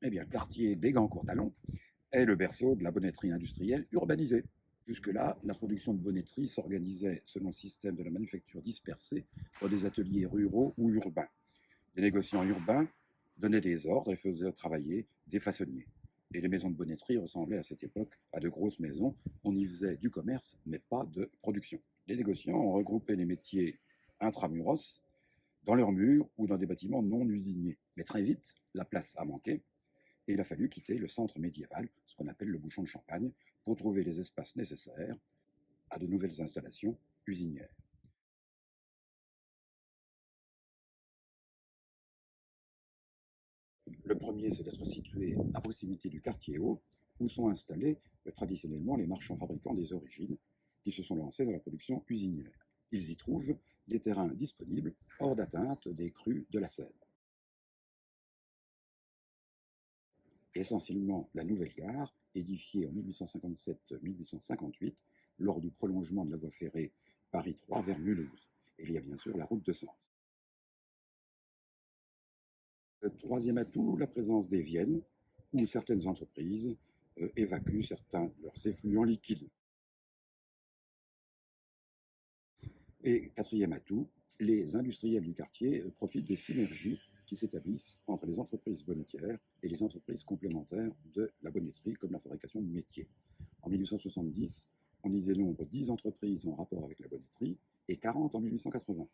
Eh bien, le quartier Béguin-Courtalon est le berceau de la bonneterie industrielle urbanisée. Jusque-là, la production de bonneterie s'organisait selon le système de la manufacture dispersée dans des ateliers ruraux ou urbains. Les négociants urbains donnaient des ordres et faisaient travailler des façonniers. Et les maisons de bonneterie ressemblaient à cette époque à de grosses maisons. On y faisait du commerce, mais pas de production. Les négociants ont regroupé les métiers intramuros dans leurs murs ou dans des bâtiments non usiniers. Mais très vite, la place a manqué et il a fallu quitter le centre médiéval, ce qu'on appelle le bouchon de Champagne, pour trouver les espaces nécessaires à de nouvelles installations usinières. Le premier, c'est d'être situé à proximité du quartier haut, où sont installés traditionnellement les marchands fabricants des origines, qui se sont lancés dans la production usinière. Ils y trouvent des terrains disponibles, hors d'atteinte des crues de la Seine. Essentiellement la nouvelle gare, édifiée en 1857-1858, lors du prolongement de la voie ferrée Paris-Troyes vers Mulhouse. Et il y a bien sûr la route de Sens. Le troisième atout, la présence des Viennes, où certaines entreprises évacuent certains de leurs effluents liquides. Et quatrième atout, les industriels du quartier profitent des synergies qui s'établissent entre les entreprises bonnetières et les entreprises complémentaires de la bonnetterie, comme la fabrication de métiers. En 1870, on y dénombre 10 entreprises en rapport avec la bonnetterie et 40 en 1880.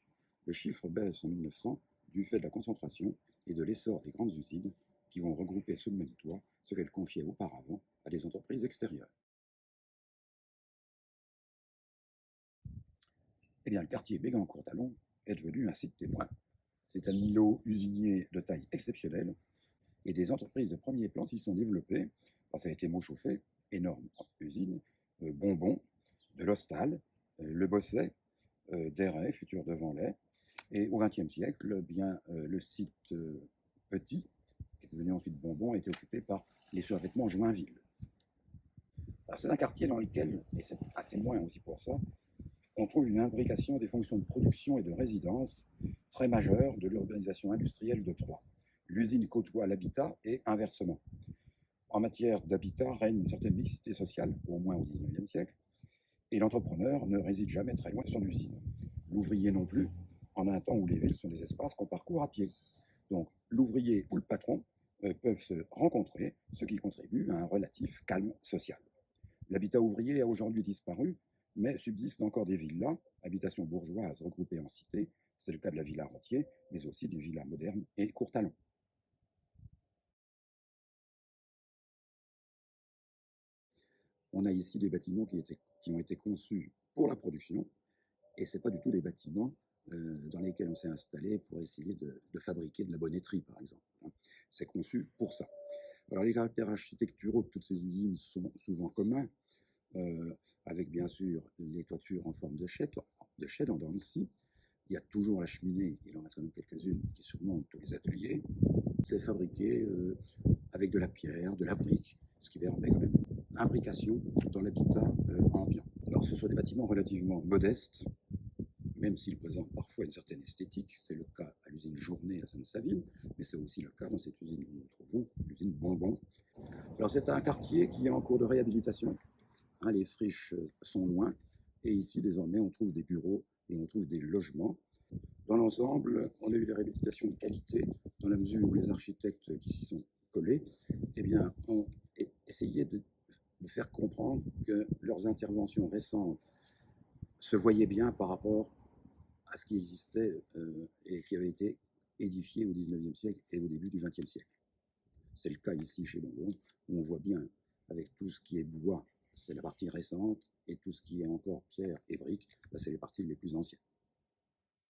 Le chiffre baisse en 1900 du fait de la concentration et de l'essor des grandes usines qui vont regrouper sous le même toit ce qu'elles confiaient auparavant à des entreprises extérieures. Eh bien, le quartier Béguin-Courtalon est devenu un site témoin. C'est un îlot usinier de taille exceptionnelle et des entreprises de premier plan s'y sont développées. Ça a été Montchauffé, énorme usine, Bonbon, de l'Hostal, Le Bosset, Déret, futur de Vanlay. Et au XXe siècle, bien, le site petit, qui est devenu ensuite Bonbon, a été occupé par les survêtements Joinville. Alors c'est un quartier dans lequel, et c'est un témoin aussi pour ça, on trouve une imbrication des fonctions de production et de résidence très majeure de l'urbanisation industrielle de Troyes. L'usine côtoie l'habitat et inversement. En matière d'habitat règne une certaine mixité sociale, au moins au XIXe siècle, et l'entrepreneur ne réside jamais très loin de son usine. L'ouvrier non plus, en un temps où les villes sont des espaces qu'on parcourt à pied. Donc l'ouvrier ou le patron peuvent se rencontrer, ce qui contribue à un relatif calme social. L'habitat ouvrier a aujourd'hui disparu, mais subsistent encore des villas, habitations bourgeoises regroupées en cités. C'est le cas de la villa Rentier, mais aussi des villas modernes et Courtalon. On a ici des bâtiments qui ont été conçus pour la production, et ce n'est pas du tout des bâtiments dans lesquels on s'est installé pour essayer de fabriquer de la bonneterie, par exemple. C'est conçu pour ça. Alors les caractères architecturaux de toutes ces usines sont souvent communs, avec bien sûr les toitures en forme de chêne en dents de scie. Il y a toujours la cheminée, il en reste quand même quelques-unes qui surmontent tous les ateliers. C'est fabriqué avec de la pierre, de la brique, ce qui permet quand même une imbrication dans l'habitat ambiant. Alors ce sont des bâtiments relativement modestes, même s'ils présentent parfois une certaine esthétique. C'est le cas à l'usine Journée à Sainte-Savine, mais c'est aussi le cas dans cette usine que nous trouvons, l'usine Bonbon. Alors c'est un quartier qui est en cours de réhabilitation. Les friches sont loin, et ici désormais on trouve des bureaux et on trouve des logements. Dans l'ensemble, on a eu des réhabilitations de qualité, dans la mesure où les architectes qui s'y sont collés ont essayé de faire comprendre que leurs interventions récentes se voyaient bien par rapport à ce qui existait et qui avait été édifié au XIXe siècle et au début du XXe siècle. C'est le cas ici chez Bonbon, où on voit bien, avec tout ce qui est bois, c'est la partie récente, et tout ce qui est encore pierre et briques, c'est les parties les plus anciennes.